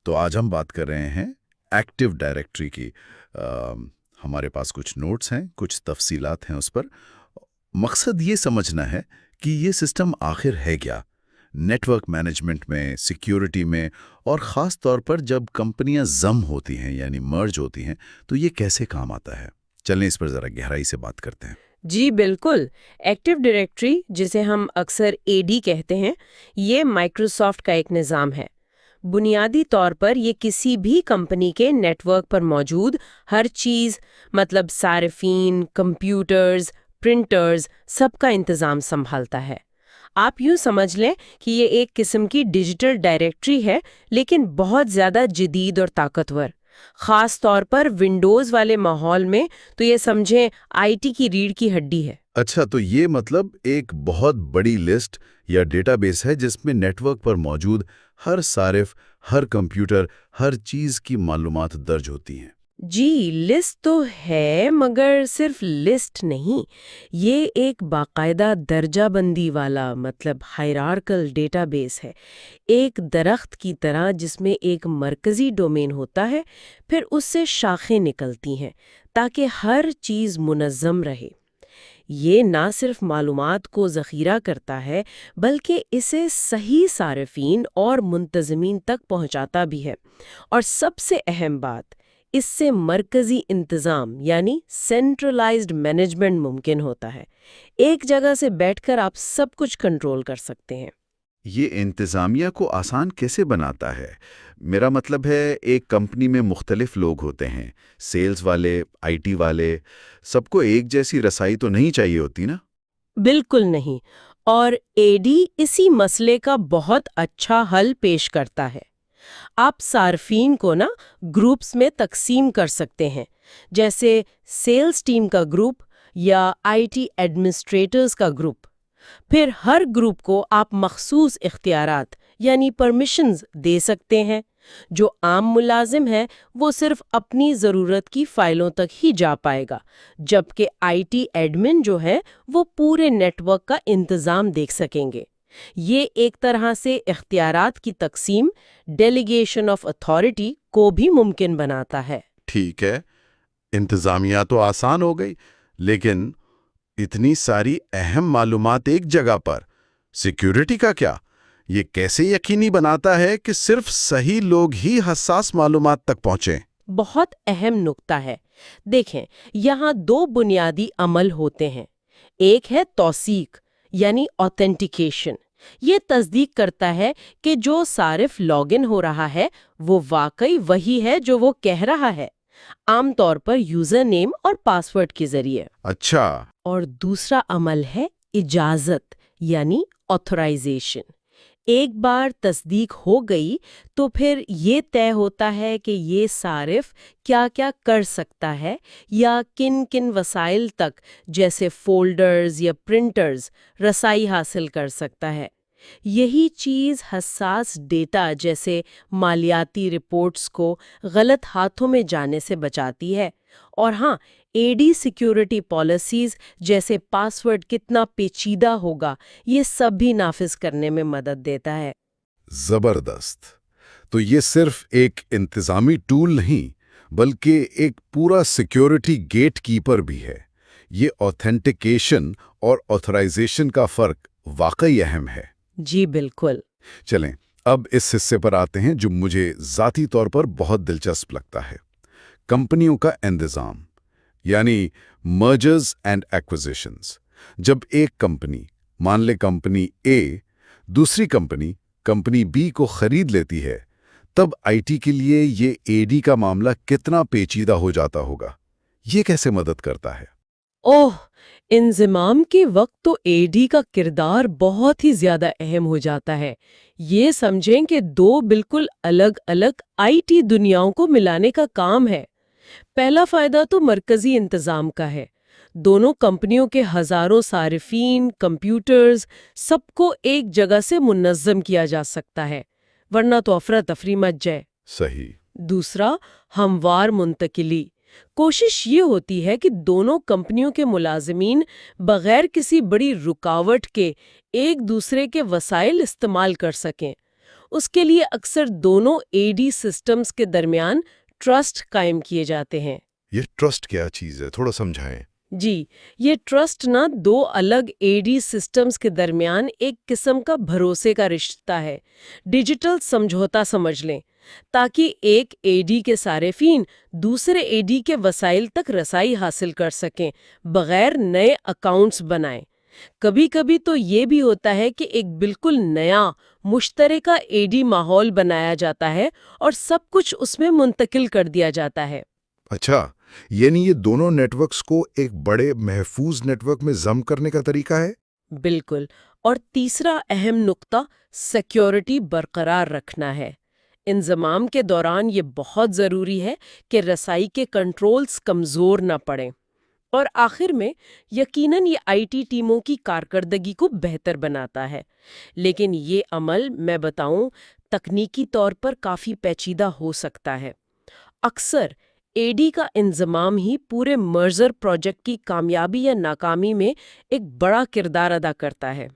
تو آج ہم بات کر رہے ہیں ایکٹیو ڈائریکٹری کی۔ ہمارے پاس کچھ نوٹس ہیں، کچھ تفصیلات ہیں اس پر۔ مقصد یہ سمجھنا ہے کہ یہ سسٹم آخر ہے کیا، نیٹ ورک مینجمنٹ میں، سیکیورٹی میں، اور خاص طور پر جب کمپنیاں ضم ہوتی ہیں یعنی مرج ہوتی ہیں تو یہ کیسے کام آتا ہے۔ چلیں اس پر ذرا گہرائی سے بات کرتے ہیں۔ جی بالکل، ایکٹیو ڈائریکٹری جسے ہم اکثر AD کہتے ہیں، یہ مائکروسافٹ کا ایک نظام ہے۔ بنیادی طور پر یہ کسی بھی کمپنی کے نیٹ ورک پر موجود ہر چیز، مطلب صارفین، کمپیوٹرز، پرنٹرز، سب کا انتظام سنبھالتا ہے۔ آپ یوں سمجھ لیں کہ یہ ایک قسم کی ڈیجیٹل ڈائریکٹری ہے، لیکن بہت زیادہ جدید اور طاقتور۔ خاص طور پر ونڈوز والے ماحول میں تو یہ سمجھیں IT کی ریڑھ کی ہڈی ہے۔ اچھا، تو یہ مطلب ایک بہت بڑی لسٹ یا ڈیٹا بیس ہے جس میں نیٹ ورک پر موجود ہر صارف، ہر کمپیوٹر، ہر چیز کی معلومات درج ہوتی ہیں۔ جی، لسٹ تو ہے، مگر صرف لسٹ نہیں، یہ ایک باقاعدہ درجہ بندی والا مطلب ہائرارکل ڈیٹا بیس ہے، ایک درخت کی طرح جس میں ایک مرکزی ڈومین ہوتا ہے، پھر اس سے شاخیں نکلتی ہیں تاکہ ہر چیز منظم رہے۔ یہ نہ صرف معلومات کو ذخیرہ کرتا ہے بلکہ اسے صحیح صارفین اور منتظمین تک پہنچاتا بھی ہے، اور سب سے اہم بات، اس سے مرکزی انتظام یعنی سینٹرلائزڈ مینجمنٹ ممکن ہوتا ہے۔ ایک جگہ سے بیٹھ کر آپ سب کچھ کنٹرول کر سکتے ہیں۔ یہ انتظامیہ کو آسان کیسے بناتا ہے؟ میرا مطلب ہے ایک کمپنی میں مختلف لوگ ہوتے ہیں، سیلز والے، IT والے، سب کو ایک جیسی رسائی تو نہیں چاہیے ہوتی نا؟ بالکل نہیں، اور AD اسی مسئلے کا بہت اچھا حل پیش کرتا ہے۔ آپ صارفین کو گروپس میں تقسیم کر سکتے ہیں، جیسے سیلز ٹیم کا گروپ یا IT ایڈمنسٹریٹرز کا گروپ۔ پھر ہر گروپ کو آپ مخصوص اختیارات یعنی پرمیشنز دے سکتے ہیں۔ جو عام ملازم ہے وہ صرف اپنی ضرورت کی فائلوں تک ہی جا پائے گا، جبکہ IT ایڈمن جو ہے وہ پورے نیٹ ورک کا انتظام دیکھ سکیں گے۔ یہ ایک طرح سے اختیارات کی تقسیم، ڈیلیگیشن آف اتھارٹی کو بھی ممکن بناتا ہے۔ ٹھیک ہے، انتظامیہ تو آسان ہو گئی، لیکن اتنی ساری اہم معلومات ایک جگہ پر، سیکیورٹی کا کیا؟ یہ کیسے یقینی بناتا ہے کہ صرف صحیح لوگ ہی حساس معلومات تک پہنچیں؟ بہت اہم نکتہ ہے۔ دیکھیں، یہاں دو بنیادی عمل ہوتے ہیں۔ ایک ہے توثیق یعنی آتھینٹیکیشن۔ یہ تصدیق کرتا ہے کہ جو صارف لاگ ان ہو رہا ہے وہ واقعی وہی ہے جو وہ کہہ رہا ہے، عام طور پر یوزر نیم اور پاسورڈ کے ذریعے۔ اچھا، اور دوسرا عمل ہے اجازت یعنی آتھورائزیشن۔ ایک بار تصدیق ہو گئی تو پھر یہ طے ہوتا ہے کہ یہ صارف کیا کیا کر سکتا ہے یا کن کن وسائل تک جیسے فولڈرز یا پرنٹرز رسائی حاصل کر سکتا ہے۔ یہی چیز حساس ڈیٹا جیسے مالیاتی رپورٹس کو غلط ہاتھوں میں جانے سے بچاتی ہے۔ اور ہاں، AD سیکیورٹی پالیسیز جیسے پاسورڈ کتنا پیچیدہ ہوگا یہ سب بھی نافذ کرنے میں مدد دیتا ہے۔ زبردست! تو یہ صرف ایک انتظامی ٹول نہیں بلکہ ایک پورا سیکیورٹی گیٹ کیپر بھی ہے۔ یہ آتھینٹیکیشن اور آتھورائزیشن کا فرق واقعی اہم ہے۔ جی بالکل۔ چلیں اب اس حصے پر آتے ہیں جو مجھے ذاتی طور پر بہت دلچسپ لگتا ہے، کمپنیوں کا انتظام، یعنی مرجرز اینڈ ایکوزیشنز۔ جب ایک کمپنی، مان لے کمپنی A، دوسری کمپنی B کو خرید لیتی ہے، تب IT کے لیے یہ AD کا معاملہ کتنا پیچیدہ ہو جاتا ہوگا؟ یہ کیسے مدد کرتا ہے؟ اوہ، انضمام کے وقت تو AD کا کردار بہت ہی زیادہ اہم ہو جاتا ہے۔ یہ سمجھیں کہ دو بالکل الگ الگ IT دنیاؤں کو ملانے کا کام ہے۔ پہلا فائدہ تو مرکزی انتظام کا ہے۔ دونوں کمپنیوں کے ہزاروں صارفین، کمپیوٹرز، سب کو ایک جگہ سے منظم کیا جا سکتا ہے، ورنہ تو افراتفری مچ جائے۔ صحیح۔ دوسرا، ہموار منتقلی۔ کوشش یہ ہوتی ہے کہ دونوں کمپنیوں کے ملازمین بغیر کسی بڑی رکاوٹ کے ایک دوسرے کے وسائل استعمال کر سکیں۔ اس کے لیے اکثر دونوں AD سسٹمز کے درمیان ٹرسٹ قائم کیے جاتے ہیں۔ یہ ٹرسٹ کیا چیز ہے؟ تھوڑا سمجھائیں۔ جی، یہ ٹرسٹ دو الگ AD سسٹمز کے درمیان ایک قسم کا بھروسے کا رشتہ ہے، ڈیجیٹل سمجھوتا سمجھ لیں، تاکہ ایک AD کے صارفین دوسرے AD کے وسائل تک رسائی حاصل کر سکیں بغیر نئے اکاؤنٹس بنائیں۔ کبھی کبھی تو یہ بھی ہوتا ہے کہ ایک بالکل نیا مشترکہ AD ماحول بنایا جاتا ہے اور سب کچھ اس میں منتقل کر دیا جاتا ہے۔ اچھا، یعنی یہ دونوں نیٹ ورکس کو ایک بڑے محفوظ نیٹ ورک میں ضم کرنے کا طریقہ ہے؟ بالکل۔ اور تیسرا اہم نقطہ سیکیورٹی برقرار رکھنا ہے۔ انضمام کے دوران یہ بہت ضروری ہے کہ رسائی کے کنٹرولز کمزور نہ پڑیں۔ اور آخر میں یقیناً یہ IT ٹیموں کی کارکردگی کو بہتر بناتا ہے، لیکن یہ عمل میں بتاؤں تکنیکی طور پر کافی پیچیدہ ہو سکتا ہے۔ اکثر AD کا انضمام ہی پورے مرجر پروجیکٹ کی کامیابی یا ناکامی میں ایک بڑا کردار ادا کرتا ہے۔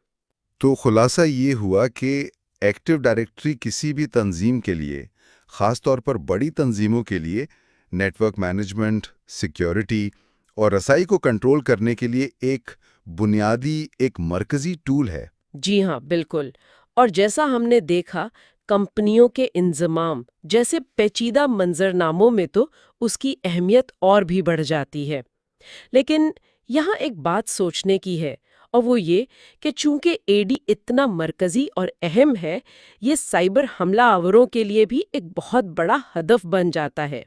تو خلاصہ یہ ہوا کہ ایکٹیو ڈائریکٹری کسی بھی تنظیم کے لیے، خاص طور پر بڑی تنظیموں کے لیے، نیٹ ورک مینجمنٹ، سیکیورٹی اور رسائی کو کنٹرول کرنے کے لیے ایک بنیادی، ایک مرکزی ٹول ہے۔ جی ہاں، بالکل۔ اور جیسا ہم نے دیکھا، کمپنیوں کے انضمام جیسے پیچیدہ منظرناموں میں تو اس کی اہمیت اور بھی بڑھ جاتی ہے۔ لیکن یہاں ایک بات سوچنے کی ہے، اور وہ یہ کہ چونکہ AD اتنا مرکزی اور اہم ہے، یہ سائبر حملہ آوروں کے لیے بھی ایک بہت بڑا ہدف بن جاتا ہے۔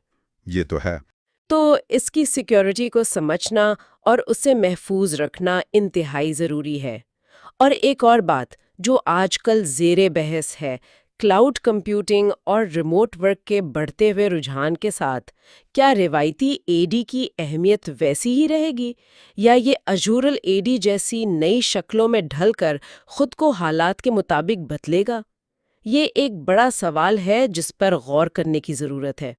یہ تو ہے۔ تو اس کی سیکیورٹی کو سمجھنا اور اسے محفوظ رکھنا انتہائی ضروری ہے۔ اور ایک اور بات جو آج کل زیر بحث ہے، کلاؤڈ کمپیوٹنگ اور ریموٹ ورک کے بڑھتے ہوئے رجحان کے ساتھ کیا روایتی AD کی اہمیت ویسی ہی رہے گی، یا یہ ایجورل AD جیسی نئی شکلوں میں ڈھل کر خود کو حالات کے مطابق بدلے گا؟ یہ ایک بڑا سوال ہے جس پر غور کرنے کی ضرورت ہے۔